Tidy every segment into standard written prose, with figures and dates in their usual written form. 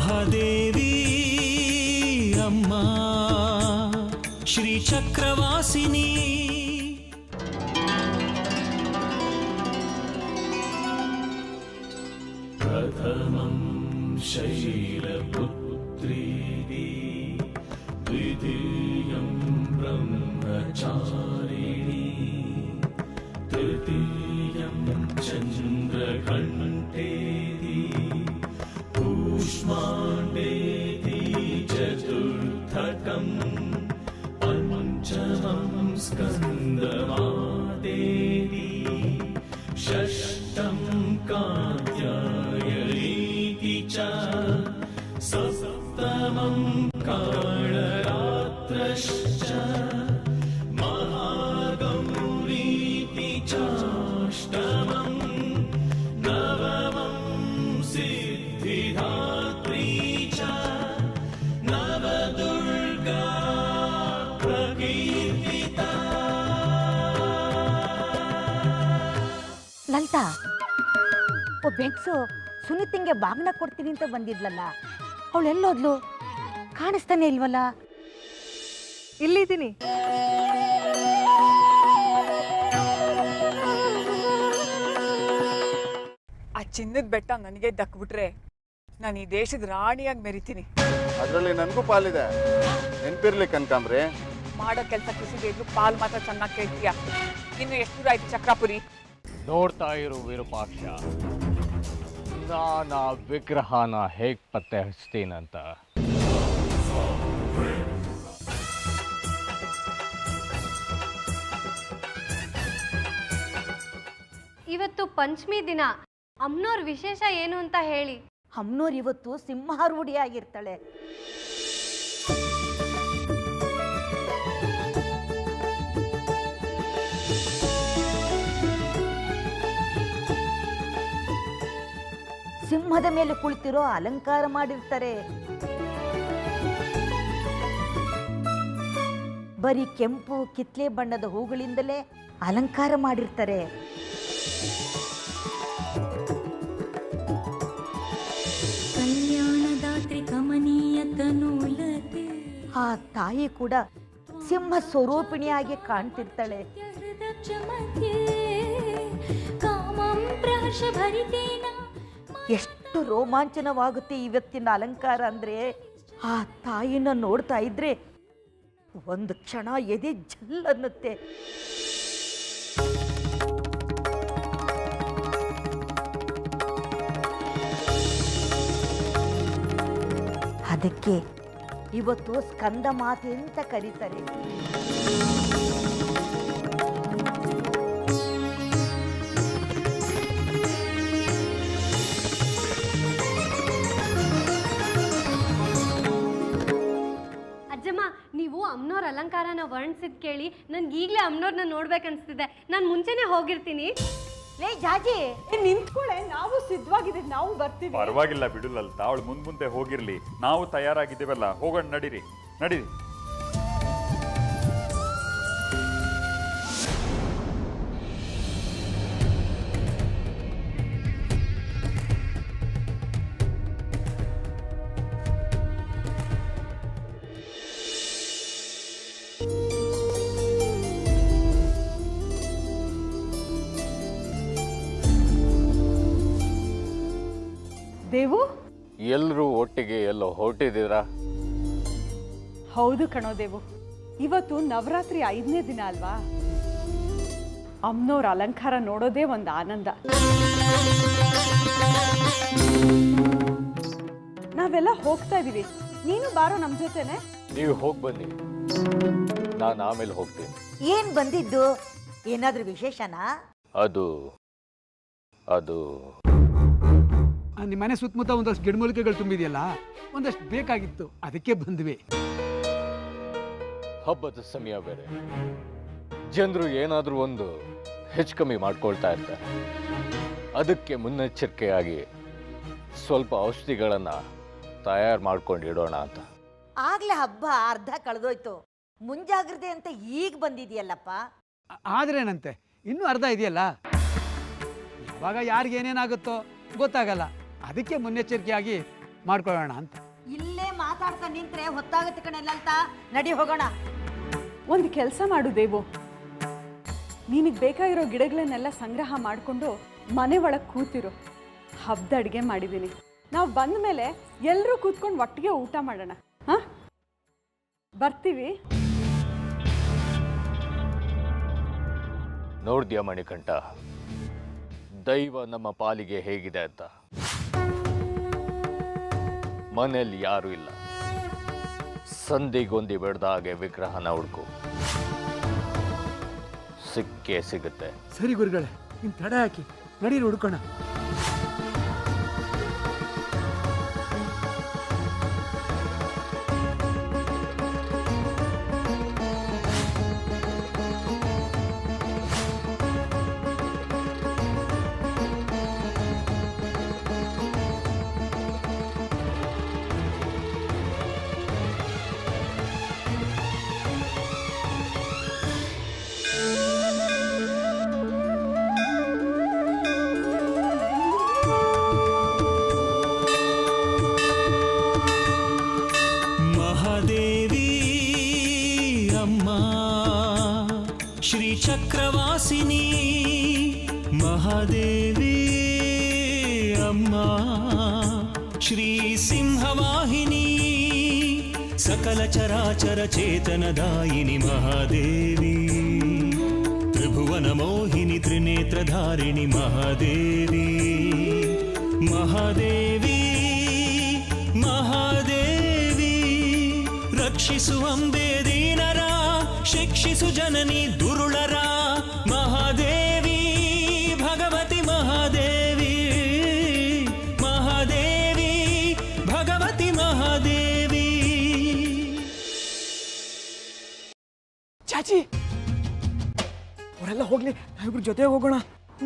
ಮಹಾದೇವಿ ಅಮ್ಮ ಶ್ರೀ ಚಕ್ರವಾಸಿನಿ. ಪ್ರಥಮಂ ಶೈಲಪುತ್ರೀ ದ್ವಿತೀಯಂ ಬ್ರಹ್ಮಚಾರಿಣಿ ತೃತೀಯಂ ಚಂದ್ರಘಂಟೇತಿ ಕೂಷ್ಮಾಂಡೇತಿ ಚತುರ್ಥಕಂ ಪಂಚಮಂ ಸ್ಕಂದಮಾದೇತಿ ಷಷ್ಠಂ ಕಾತ್ಯಾಯನೀತಿ ಚ ಸಪ್ತಮಂ ಕಾಳರಾತ್ರಶ್ಚ ಮಹಾಗೌರೀತಿ ಚಾಷ್ಟಮಂ ನವಮಂ ಸಿದ್ಧಿದಾತ್ರೀ ಚ ನವದುರ್ಗಾ ಪ್ರಕೀರ್ತಿತಾ. ಲಲಿತಾ, ಒಬ್ಬ ಹೆಂಗಸು ಸುನಿತಿಂಗೆ ಬಾಗ್ನ ಕೊಡ್ತೀನಿ ಅಂತ ಬಂದಿದ್ಲಲ್ಲ, ಅವಳು ಎಲ್ಲೋದ್ಲು? ಕಾಣಿಸ್ತಾನೆ ಇಲ್ವಲ್ಲ. ಇಲ್ಲಿದ್ದೀನಿ. ಆ ಚಿನ್ನದ ಬೆಟ್ಟ ನನಗೆ ದಕ್ಬಿಟ್ರೆ ನಾನು ಈ ದೇಶದ ರಾಣಿಯಾಗಿ ಮೆರಿತೀನಿ. ಅದರಲ್ಲಿ ನನಗೂ ಪಾಲಿದೆ, ನೆನ್ಪಿರ್ಲಿ ಕನಕಾಂಬ್ರಿ. ಮಾಡೋ ಕೆಲಸ ಕಿಸಿದೆ ಇದ್ರು ಪಾಲ್ ಮಾತ್ರ ಚೆನ್ನಾಗಿ ಕೇಳ್ತೀಯ. ಇನ್ನು ಎಷ್ಟು ದೂರ ಆಯ್ತು ಚಕ್ರಾಪುರಿ? ನೋಡ್ತಾ ಇರು ವಿರೂಪಾಕ್ಷ, ನಾನು ಆ ವಿಗ್ರಹನ ಹೇಗೆ ಪತ್ತೆ ಹಚ್ತೀನಂತ. ಇವತ್ತು ಪಂಚಮಿ ದಿನ, ಅಮ್ಮನವ್ರ ವಿಶೇಷ ಏನು ಅಂತ ಹೇಳಿ. ಅಮ್ಮನವ್ರು ಇವತ್ತು ಸಿಂಹಾರೂಢಿ ಆಗಿರ್ತಾಳೆ. ಸಿಂಹದ ಮೇಲೆ ಕುಳಿತಿರೋ ಅಲಂಕಾರ ಮಾಡಿರ್ತಾರೆ. ಬರೀ ಕೆಂಪು ಕಿತ್ಲೆ ಬಣ್ಣದ ಹೂಗಳಿಂದಲೇ ಅಲಂಕಾರ ಮಾಡಿರ್ತಾರೆ. ಆ ತಾಯಿ ಕೂಡ ಸಿಂಹ ಸ್ವರೂಪಿಣಿಯಾಗಿ ಕಾಣ್ತಿರ್ತಾಳೆ. ಎಷ್ಟು ರೋಮಾಂಚನವಾಗುತ್ತೆ ಇವತ್ತಿನ ಅಲಂಕಾರ ಅಂದ್ರೆ. ಆ ತಾಯಿನ ನೋಡ್ತಾ ಇದ್ರೆ ಒಂದು ಕ್ಷಣ ಎದೆ ಜಲ್ ಅನ್ನುತ್ತೆ. ಅದಕ್ಕೆ ಇವತ್ತು ಸ್ಕಂದ ಮಾತೆ ಅಂತ ಕರೀತಾರೆ. ಅಜ್ಜಮ್ಮ, ನೀವು ಅಮ್ಮನವ್ರ ಅಲಂಕಾರನ ವರ್ಣಿಸಿದ್ ಕೇಳಿ ನನ್ಗೆ ಈಗಲೇ ಅಮ್ಮನವ್ರನ್ನ ನೋಡ್ಬೇಕನ್ಸ್ತಿದೆ. ನಾನು ಮುಂಚೆನೆ ಹೋಗಿರ್ತೀನಿ. ಲೇ ಜಾಜಿ, ನಿಂತ್ಕೊಳ್ಳೆ, ನಾವು ಸಿದ್ಧವಾಗಿದ್ದೀವಿ, ನಾವು ಬರ್ತೀವಿ. ಪರವಾಗಿಲ್ಲ ಬಿಡು ಲಲಿತಾ, ಅವಳು ಮುಂದೆ ಹೋಗಿರ್ಲಿ, ನಾವು ತಯಾರಾಗಿದ್ದೀವಲ್ಲ, ಹೋಗೋಣ, ನಡೀರಿ ನಡೀರಿ. ದೇವು, ಎಲ್ಲರೂ ಒಟ್ಟಿಗೆ ಎಲ್ಲೋ ಹೊರಟಿದ್ದೀರಾ? ಹೌದು ಕಣೋ ದೇವು, ಇವತ್ತು ನವರಾತ್ರಿ 5ನೇ ದಿನ ಅಲ್ವಾ. ಅಮ್ಮನವ್ರ ಅಲಂಕಾರ ನೋಡೋದೇ ಒಂದು ಆನಂದ. ನಾವೆಲ್ಲ ಹೋಗ್ತಾ ಇದೀವಿ, ನೀನು ಬಾರೋ ನಮ್ಮ ಜೊತೆನೆ. ನೀವು ಹೋಗಿ ಬನ್ನಿ, ನಾನು ಆಮೇಲೆ ಹೋಗ್ತೀನಿ. ಏನ್ ಬಂದಿದ್ದು? ಏನಾದ್ರೂ ವಿಶೇಷನಾ? ಅದು ಅದು ನಿಮ್ಮ ಮನೆ ಸುತ್ತಮುತ್ತ ಒಂದಷ್ಟು ಗಿಡಮೂಲಿಕೆಗಳು ತುಂಬಿದೆಯಲ್ಲ, ಒಂದಷ್ಟು ಬೇಕಾಗಿತ್ತು, ಅದಕ್ಕೆ ಬಂದ್ವಿ. ಹಬ್ಬದ ಸಮಯ ಬೇರೆ, ಜನರು ಏನಾದರೂ ಒಂದು ಹೆಚ್ಚು ಕಮ್ಮಿ ಮಾಡ್ಕೊಳ್ತಾ ಇರ್ತಾರೆ. ಅದಕ್ಕೆ ಮುನ್ನೆಚ್ಚರಿಕೆಯಾಗಿ ಸ್ವಲ್ಪ ಔಷಧಿಗಳನ್ನು ತಯಾರು ಮಾಡ್ಕೊಂಡು ಇಡೋಣ ಅಂತ. ಆಗ್ಲೇ ಹಬ್ಬ ಅರ್ಧ ಕಳೆದೋಯ್ತು, ಮುಂಜಾಗ್ರತೆ ಅಂತ ಈಗ ಬಂದಿದೆಯಲ್ಲಪ್ಪ. ಆದ್ರೇನಂತೆ, ಇನ್ನೂ ಅರ್ಧ ಇದೆಯಲ್ಲ. ಇವಾಗ ಯಾರಿಗೇನೇನಾಗುತ್ತೋ ಗೊತ್ತಾಗಲ್ಲ. ಅದಕ್ಕೆ ಮುನ್ನೆಚ್ಚರಿಕೆಯಾಗಿ ಮಾಡ್ಕೊಳ್ಳೋಣ ಅಂತ. ಇಲ್ಲೇ ಮಾತಾಡ್ತಾ ನಿಂತ್ರೆ ಹೊತ್ತಾಗತ್ತೆ ಕಣೆ ಲಲಿತ, ನಡಿ ಹೋಗೋಣ. ಒಂದು ಕೆಲಸ ಮಾಡು ದೇವು, ನಿನಗೆ ಬೇಕಾಗಿರೋ ಗಿಡಗಳನ್ನೆಲ್ಲ ಸಂಗ್ರಹ ಮಾಡಿಕೊಂಡು ಮನೆ ಒಳಗೆ ಕೂತಿರು. ಹಬ್ಬದ ಅಡುಗೆ ಮಾಡಿದ್ದೀನಿ. ನಾವು ಬಂದ ಮೇಲೆ ಎಲ್ಲರೂ ಕೂತ್ಕೊಂಡು ಒಟ್ಟಿಗೆ ಊಟ ಮಾಡೋಣ. ಹಾಂ, ಬರ್ತೀವಿ. ನೋಡ್ದ್ಯಾ ಮಣಿಕಂಠ, ದೈವ ನಮ್ಮ ಪಾಲಿಗೆ ಹೇಗಿದೆ ಅಂತ. ಮನೆಯಲ್ಲಿ ಯಾರೂ ಇಲ್ಲ, ಸಂದಿಗೊಂದಿ ಬೆಡ್ದ ಹಾಗೆ ವಿಗ್ರಹನ ಹುಡುಕು, ಸಿಕ್ಕೇ ಸಿಗುತ್ತೆ. ಸರಿ ಗುರುಗಳೇ, ನಿಮ್ ತಡೆ ಹಾಕಿ ನಡೀರಿ ಹುಡ್ಕೋಣ. महादेवी अम्मा श्रीचक्रवासिनी, महादेवी अम्मा श्रीसिंहवाहिनी, सकल चराचर चेतनदायिनी महादेवी, त्रिभुवन मोहिनी त्रिनेत्रधारिणी महादेवी, महादेवी महादेवी, रक्षिसु अंबे दीनर, शिक्षिसु जननी दुरुळर, महादेवी भगवती महादेवी, महादेवी भगवती महादेवी. ಚಾಚಿ, ಅವರೆಲ್ಲ ಹೋಗ್ಲಿ, ನಾವಿಬ್ರು ಜೊತೆ ಹೋಗೋಣ.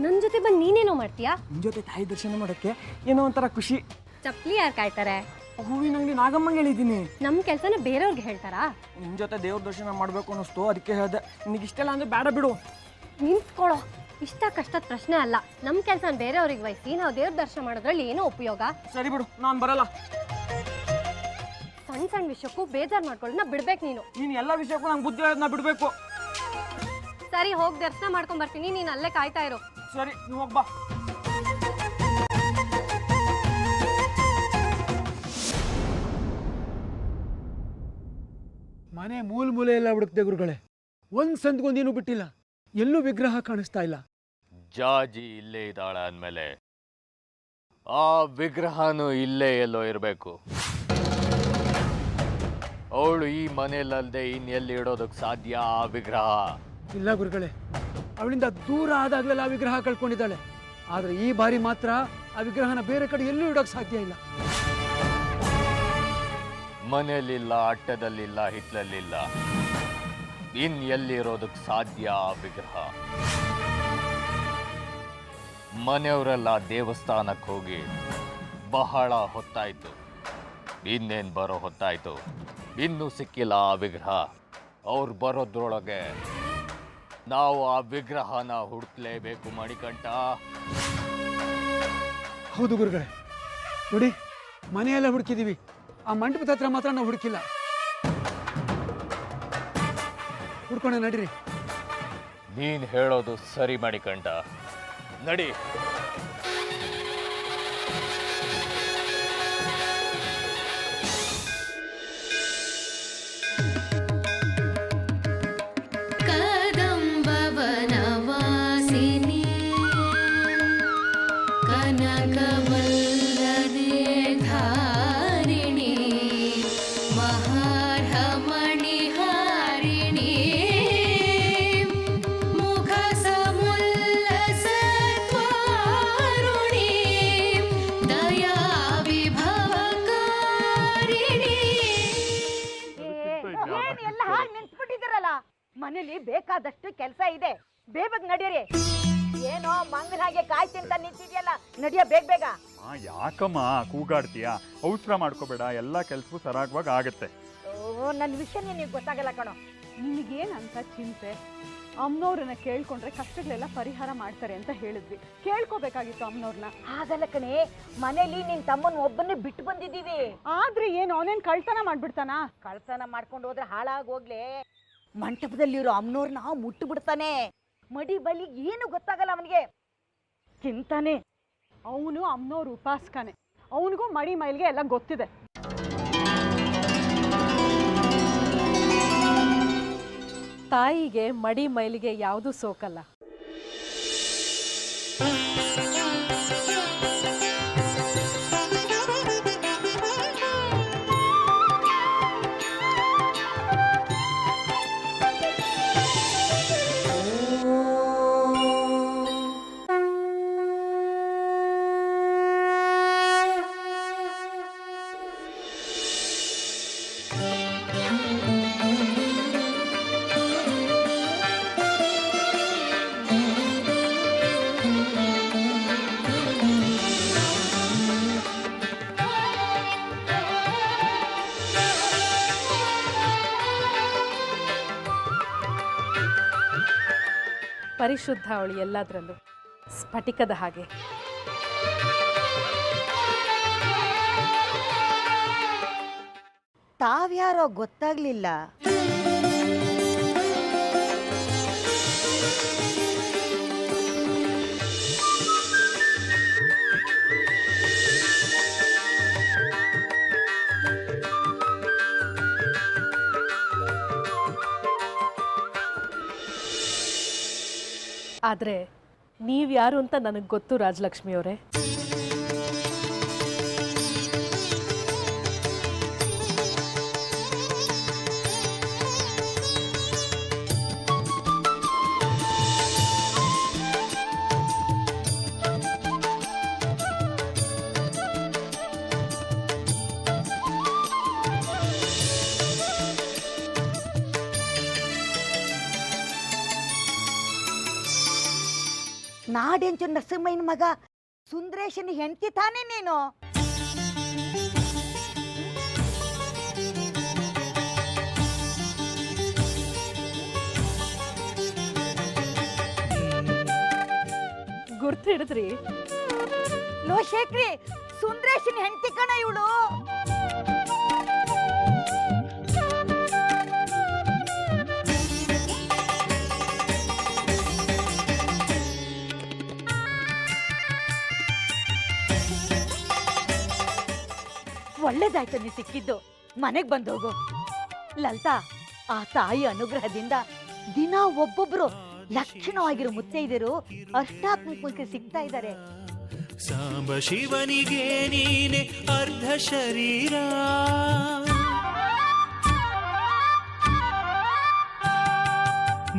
ನನ್ನ ಜೊತೆ ಬಂದು ನೀನೇನೋ ಮಾಡ್ತೀಯಾ? ನಿಮ್ ಜೊತೆ ತಾಯಿ ದರ್ಶನ ಮಾಡೋಕ್ಕೆ ಏನೋ ಒಂಥರ ಖುಷಿ. ಚಪ್ಪಲಿ ಯಾರು ಕಾಯ್ತಾರೆ? ಹೂವಿನ ಅಂಗಡಿ ನಾಗಮ್ಮಂಗೆ ಹೇಳಿದ್ದೀನಿ. ನಮ್ಮ ಕೆಲಸನ ಬೇರೆಯವ್ರಿಗೆ ಹೇಳ್ತಾರಾ? ನಿಮ್ ಜೊತೆ ದೇವ್ರ ದರ್ಶನ ಮಾಡ್ಬೇಕು ಅನ್ನಿಸ್ತು, ಅದಕ್ಕೆ ಹೇಳ್ದೆ. ನಿನಗೆ ಇಷ್ಟೆಲ್ಲ ಅಂದ್ರೆ ಬೇಡ ಬಿಡು. ನಿಂತ್ಕೊಳ್ಳೋ, ಇಷ್ಟ ಕಷ್ಟದ ಪ್ರಶ್ನೆ ಅಲ್ಲ. ನಮ್ಮ ಕೆಲಸ ಬೇರೆಯವ್ರಿಗೆ ವಹಿಸಿ ನಾವು ದೇವ್ರ ದರ್ಶನ ಮಾಡೋದ್ರಲ್ಲಿ ಏನೋ ಉಪಯೋಗ? ಸರಿ ಬಿಡು, ನಾನು ಬರಲ್ಲ. ಸಣ್ಣ ಸಣ್ಣ ವಿಷಯಕ್ಕೂ ಬೇಜಾರು ಮಾಡ್ಕೊಳ್ಳೋದನ್ನ ಬಿಡ್ಬೇಕು ನೀನು. ನೀನು ಎಲ್ಲ ವಿಷಯಕ್ಕೂ ನಂಗೆ ಬುದ್ಧಿ ಹೇಳೋದನ್ನ ಬಿಡಬೇಕು. ಸರಿ, ಹೋಗಿ ದರ್ಶನ ಮಾಡ್ಕೊಂಡ್ ಬರ್ತೀನಿ, ನೀನು ಅಲ್ಲೇ ಕಾಯ್ತಾ ಇರು. ಸರಿ, ನೀವು ಹೋಗ್ಬಾ. ಮನೆ ಮೂಲೆ ಎಲ್ಲ ಹುಡುಕ್ದೆ ಗುರುಗಳೇ, ಒಂದ್ ಸಂದ್ಗೊಂದೇನು ಬಿಟ್ಟಿಲ್ಲ, ಎಲ್ಲೂ ವಿಗ್ರಹ ಕಾಣಿಸ್ತಾ ಇಲ್ಲ. ಜಾಜಿ ಇಲ್ಲೇ ಇದ್ದಾಳೆ ಅಂದಮೇಲೆ ಆ ವಿಗ್ರಹನೂ ಇಲ್ಲೇ ಎಲ್ಲೋ ಇರಬೇಕು. ಅವಳು ಈ ಮನೆಯಲ್ಲದೆ ಇನ್ನೆಲ್ಲಿ ಇಡೋದಕ್ಕೆ ಸಾಧ್ಯ ಆ ವಿಗ್ರಹ? ಇಲ್ಲ ಗುರುಗಳೇ, ಅವಳಿಂದ ದೂರ ಆದಾಗಲೆಲ್ಲ ಆ ವಿಗ್ರಹ ಕಳ್ಕೊಂಡಿದ್ದಾಳೆ. ಆದ್ರೆ ಈ ಬಾರಿ ಮಾತ್ರ ಆ ವಿಗ್ರಹನ ಬೇರೆ ಕಡೆ ಎಲ್ಲೂ ಇಡೋಕ್ ಸಾಧ್ಯ ಇಲ್ಲ. ಮನೆಯಲ್ಲಿಲ್ಲ, ಅಟ್ಟದಲ್ಲಿಲ್ಲ, ಹಿತ್ಲಲ್ಲಿಲ್ಲ, ಇನ್ ಎಲ್ಲಿರೋದಕ್ಕೆ ಸಾಧ್ಯ ಆ ವಿಗ್ರಹ? ಮನೆಯವರೆಲ್ಲ ದೇವಸ್ಥಾನಕ್ಕೆ ಹೋಗಿ ಬಹಳ ಹೊತ್ತಾಯ್ತು, ಇನ್ನೇನು ಬರೋ ಹೊತ್ತಾಯ್ತು, ಇನ್ನೂ ಸಿಕ್ಕಿಲ್ಲ ಆ ವಿಗ್ರಹ. ಅವ್ರು ಬರೋದ್ರೊಳಗೆ ನಾವು ಆ ವಿಗ್ರಹನ ಹುಡುಕ್ಲೇಬೇಕು ಮಣಿಕಂಠ. ಹೌದು ಗುರುಗಳೇ, ನೋಡಿ ಮನೆಯೆಲ್ಲ ಹುಡುಕಿದೀವಿ, ಆ ಮಂಟಪದ ಹತ್ರ ಮಾತ್ರ ನಾವು ಹುಡುಕಿಲ್ಲ. ಹುಡ್ಕೊಂಡೆ ನಡೀರಿ. ನೀನ್ ಹೇಳೋದು ಸರಿ ಮಣಿಕಂಠ, ನಡಿ. ಕದಂಬವನವಾಸಿನಿ ಕನಕವಲ್ಲರೆ ಧಾರಿಣಿ ಮಹಾರ್ಹಮಣಿಹಾರಿಣಿ ಮುಖ ಸಮುಲ್ಲಸತ್ವಾರುಣಿ ದಯಾ ವಿಭವಕಾರಿಣಿ. ಎಲ್ಲ ಹಾಗೆ ನಿಂತ್ಬಿಟ್ಟಿದ್ದೀರಲ್ಲ, ಮನೇಲಿ ಬೇಕಾದಷ್ಟು ಕೆಲಸ ಇದೆ, ಬೇಗ ನಡೀರಿ. ಏನೋ ಮಂಗನ ಹಾಗೆ ಕಾಯ್ತಿಂತ ನಿಂತಿದ್ಯಲ್ಲ, ನಡಿಯ ಬೇಗ ಬೇಗ. ಯಾಕಮ್ಮ ಕೂಗಾಡ್ತೀಯ? ಅವಸರ ಮಾಡ್ಕೋಬೇಡ, ಎಲ್ಲ ಕೆಲಸವೂ ಸರಾಗವಾಗಿ ಆಗತ್ತೆ. ನನ್ನ ವಿಷಯ ನಿನಗೆ ಗೊತ್ತಾಗಲ್ಲ ಕಣೋ. ನಿನಗೇನಂತ ಚಿಂತೆ? ಅಮ್ಮನವ್ರನ್ನ ಕೇಳ್ಕೊಂಡ್ರೆ ಕಷ್ಟಗಳೆಲ್ಲ ಪರಿಹಾರ ಮಾಡ್ತಾರೆ ಅಂತ ಹೇಳಿದ್ವಿ. ಕೇಳ್ಕೋಬೇಕಾಗಿತ್ತು ಅಮ್ಮನವ್ರನ್ನ. ಹಾಗಲ್ಲ ಕಣೆ, ಮನೇಲಿ ನಿನ್ ತಮ್ಮನ ಒಬ್ಬನ್ನೇ ಬಿಟ್ಟು ಬಂದಿದ್ದೀವಿ. ಆದ್ರೆ ಏನು ಅವನೇನ್ ಕಳ್ತನ ಮಾಡ್ಬಿಡ್ತಾನ? ಕಳ್ತನ ಮಾಡ್ಕೊಂಡು ಹೋದ್ರೆ ಹಾಳಾಗೋಗ್ಲೆ. ಮಂಟಪದಲ್ಲಿರೋ ಅಮ್ಮನವ್ರನ್ನ ಮುಟ್ಟು ಬಿಡ್ತಾನೆ. ಮಡಿ ಬಲಿ ಏನು ಗೊತ್ತಾಗಲ್ಲ ಅವನಿಗೆ. ಚಿಂತಾನೆ. ಅವನು ಅಮ್ಮನವ್ರ ಉಪಾಸಕನೆ. ಅವನಿಗೂ ಮಡಿ ಮೈಲ್ಗೆ ಎಲ್ಲ ಗೊತ್ತಿದೆ. ತಾಯಿಗೆ ಮಡಿ ಮೈಲಿಗೆ ಯಾವುದು ಸೋಕಲ್ಲ. ಪರಿಶುದ್ಧ ಅವಳು ಎಲ್ಲದರಲ್ಲೂ, ಸ್ಫಟಿಕದ ಹಾಗೆ. ತಾವ್ಯಾರೋ ಗೊತ್ತಾಗ್ಲಿಲ್ಲ. ಆದರೆ ನೀವ್ಯಾರು ಅಂತ ನನಗೆ ಗೊತ್ತು ರಾಜಲಕ್ಷ್ಮಿ ಅವರೇ. ನಾಡೆಂಚು ನರಸಿಂಹಯ್ಯನ ಮಗ ಸುಂದರೇಶನ ಹೆಂಡತಿ ತಾನೇ ನೀನು? ಗುರ್ತು ಹಿಡಿದ್ರಿ? ಲೋ ಶೇಖ್ರಿ, ಸುಂದರೇಶನ ಹೆಂಡತಿ ಕಣ ಇವಳು. ಒಳ್ಳೇದಾಯ್ತು ನೀ ಸಿಕ್ಕಿದ್ದು. ಮನೆಗ್ ಬಂದು ಹೋಗು. ಲಲಿತಾ, ಆ ತಾಯಿ ಅನುಗ್ರಹದಿಂದ ದಿನ ಒಬ್ಬೊಬ್ರು ಲಕ್ಷಣವಾಗಿರೋ ಮುತ್ತೈದರು ಅಷ್ಟಾತ್ಮಕ ಸಿಗ್ತಾ ಇದ್ದಾರೆ. ಸಾಂಬ ಶಿವನಿಗೆ ನೀನೆ ಅರ್ಧ ಶರೀರ,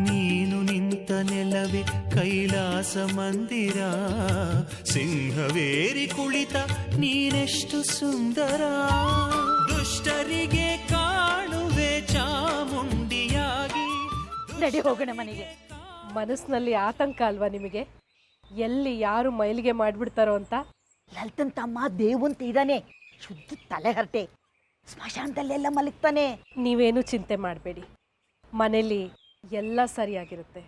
ನೀನು ನಿಂತ ನೆಲವೇ ಕೈಲಾಸ ಮಂದಿರ, ಸಿಂಹವೇರಿ ಕುಳಿತ ನೀನೆಷ್ಟು ಸುಂದರ, ದುಷ್ಟರಿಗೆ ಕಾಣುವೆ ಚಾಮುಂಡಿಯಾಗಿ. ನಡಿ ಹೋಗೋಣ ಮನೆಗೆ. ಮನಸ್ಸಿನಲ್ಲಿ ಆತಂಕ ಅಲ್ವಾ ನಿಮಗೆ? ಎಲ್ಲಿ ಯಾರು ಮೈಲಿಗೆ ಮಾಡ್ಬಿಡ್ತಾರೋ ಅಂತ. ಲಲಿತನ್ ತಮ್ಮ ದೇವಂತ ಇದ್ದಾನೆ, ಶುದ್ಧ ತಲೆಹರಟೆ. ಸ್ಮಶಾನದಲ್ಲೆಲ್ಲ ಮಲಗ್ತಾನೆ. ನೀವೇನು ಚಿಂತೆ ಮಾಡಬೇಡಿ, ಮನೇಲಿ ಎಲ್ಲ ಸರಿಯಾಗಿರುತ್ತೆ.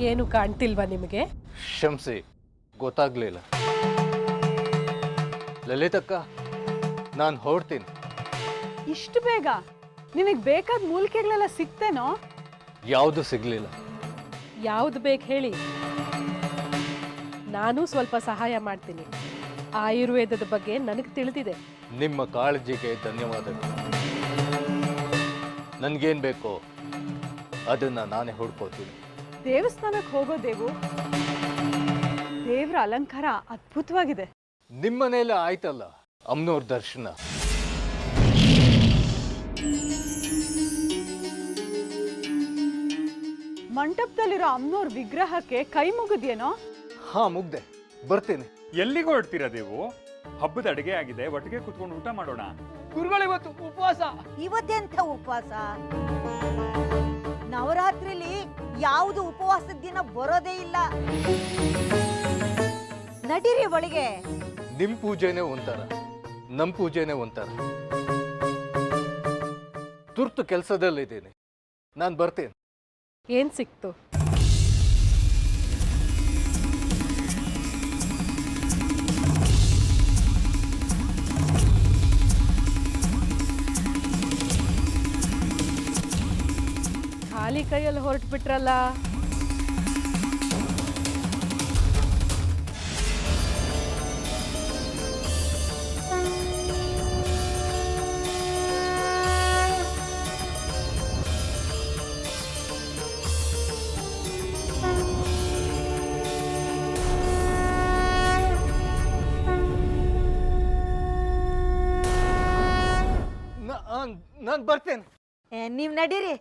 ಏನು ಕಾಣ್ತಿಲ್ವಾ ನಿಮಗೆ? ಕ್ಷಮಿಸಿ, ಗೊತ್ತಾಗ್ಲಿಲ್ಲ. ಲಲಿತಕ್ಕ, ನಾನು ಹೊರಡ್ತೀನಿ. ಇಷ್ಟು ಬೇಗ? ನಿನಗೆ ಬೇಕಾದ ಮೂಲಿಕೆಗಳೆಲ್ಲ ಸಿಗ್ತೇನೋ? ಯಾವುದು ಸಿಗ್ಲಿಲ್ಲ. ಯಾವ್ದು ಬೇಕು ಹೇಳಿ, ನಾನು ಸ್ವಲ್ಪ ಸಹಾಯ ಮಾಡ್ತೀನಿ. ಆಯುರ್ವೇದದ ಬಗ್ಗೆ ನನಗೆ ತಿಳಿದಿದೆ. ನಿಮ್ಮ ಕಾಳಜಿಗೆ ಧನ್ಯವಾದಗಳು. ನನ್ಗೇನ್ ಬೇಕೋ ಅದನ್ನ ನಾನೇ ಹುಡ್ಕೋತೀನಿ. ದೇವಸ್ಥಾನಕ್ಕೆ ಹೋಗೋ ದೇವು, ದೇವ್ರ ಅಲಂಕಾರ ಅದ್ಭುತವಾಗಿದೆ. ನಿಮ್ಮನೇಲೆ ಆಯ್ತಲ್ಲ ಅಮ್ಮನವ್ರ ದರ್ಶನ. ಮಂಟಪದಲ್ಲಿರೋ ಅಮ್ಮನವ್ರ ವಿಗ್ರಹಕ್ಕೆ ಕೈ ಮುಗಿದ್ಯೇನೋ? ಹಾ, ಮುಗ್ದೆ. ಬರ್ತೀನಿ. ಎಲ್ಲಿಗೆ ಹೊರಡ್ತೀರಾ ದೇವು? ಹಬ್ಬದ ಅಡಿಗೆ ಆಗಿದೆ, ಒಟ್ಟಿಗೆ ಕುತ್ಕೊಂಡು ಊಟ ಮಾಡೋಣ. ಗುರುಗಳಿವತ್ತು ಉಪವಾಸ. ಇವತ್ತೆಂಥ ಉಪವಾಸ? ನವರಾತ್ರಿಲಿ ಯಾವುದು ಉಪವಾಸದ ದಿನ ಬರೋದೇ ಇಲ್ಲ. ನಡೀರಿ ಒಳಗೆ. ನಿಮ್ ಪೂಜೆನೇ ಒಂಥರ, ನಮ್ ಪೂಜೆನೇ ಒಂಥರ. ತುರ್ತು ಕೆಲಸದಲ್ಲಿದ್ದೀನಿ, ನಾನು ಬರ್ತೀನಿ. ಏನ್ ಸಿಕ್ತು? ಖಾಲಿ ಕೈಯಲ್ಲಿ ಹೊರಟು ಬಿಟ್ರಲ್ಲ. ನಾನು ಬರ್ತೇನೆ. ನೀವ್ ನಡೀರಿ.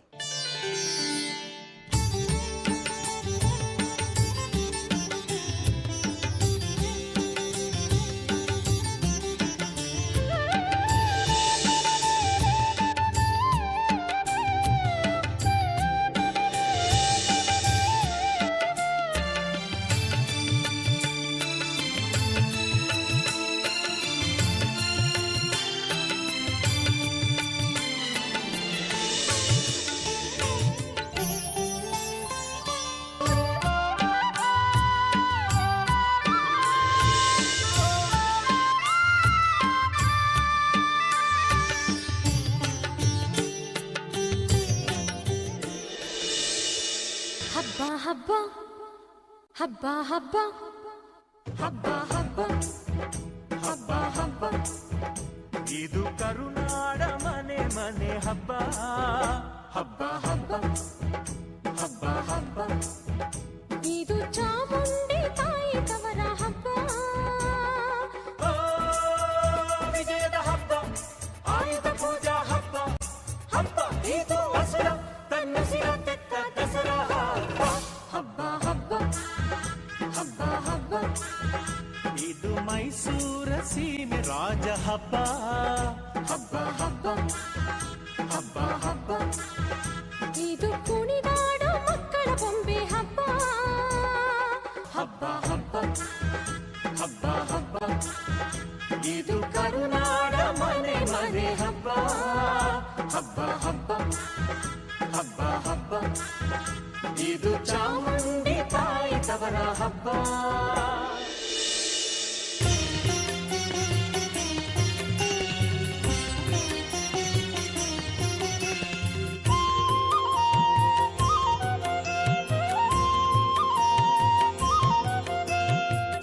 ಹಬ್ಬ ಹಬ್ಬ ಹಬ್ಬ ಹಬ್ಬ ಹಬ್ಬ ಹಬ್ಬ ಹಬ್ಬ ಇದು ಕರುನಾಡ ಮನೆ ಮನೆ ಹಬ್ಬ. ಹಬ್ಬ ಹಬ್ಬ ಹಬ್ಬ ಹಬ್ಬ ಇದು ಚಾಮುಂಡಿ ತಾಯಿ ತವರ ಹಬ್ಬ. ವಿಜಯದ ಹಬ್ಬ, ಆಯುಧ ಪೂಜಾ ಹಬ್ಬ. ಹಬ್ಬ ಇದು ಹಸುರ ತನ್ನಸಿರ ತೆತ್ತ ದಸರಾ ಹಬ್ಬ. ಹಬ್ಬ ಹಬ್ಬ ಹಬ್ಬ ಹಬ್ಬ ಇದು ಮೈಸೂರ ಸೀಮೆ ರಾಜ ಹಬ್ಬ. ಹಬ್ಬ ಹಬ್ಬ ಹಬ್ಬ ಹಬ್ಬ ಇದು ಕುಣಿದಾಡೋ ಮಕ್ಕಳ ಬೊಂಬೆ ಹಬ್ಬ. ಹಬ್ಬ ಹಬ್ಬ ಹಬ್ಬ ಹಬ್ಬ ಇದು ಕರುನಾಡ ಮನೆ ಮನೆ ಹಬ್ಬ. ಹಬ್ಬ ಹಬ್ಬ ಹಬ್ಬ ಹಬ್ಬ ಇದು ಚಾಮುಂಡಿ ತಾಯಿ ತವರ ಹಬ್ಬ.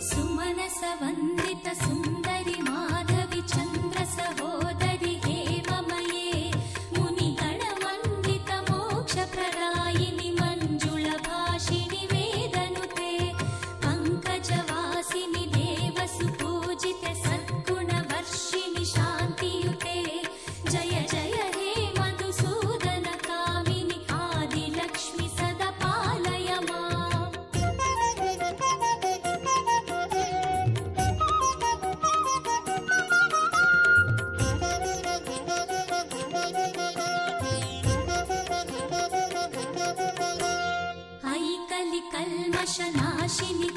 ಸುಮನಸ ವಂದಿತ ಸುಂದರಿ ಮಾಧವಿ ಚಂದ್ರ ಸಹೋದರಿ ಹೇಮಮಯೇ ಮುನಿಗಣ ವಂದಿತ ಮೋಕ್ಷ ಪ್ರದಾಯಿನಿ ಮಂಜುಳ ಭಾಷಿಣಿ ವೇದನುತೆ ಪಂಕಜವಾಸಿನಿ ದೇವಸು ಪೂಜಿತೆ ಸದ್ಗುಣ ವರ್ಷಿಣಿ ಶಾಂತಿಯುತೆ ಜಯ ಜಯ ಹೇ ಮಧುಸೂದನ ಕಾಮಿನಿ ಆದಿಲಕ್ಷ್ಮಿ ಸದಾ ಪಾಲಯ ಮಾಂ. ಐಕಲಿ ಕಲ್ಮಶ ನಾಶಿನಿ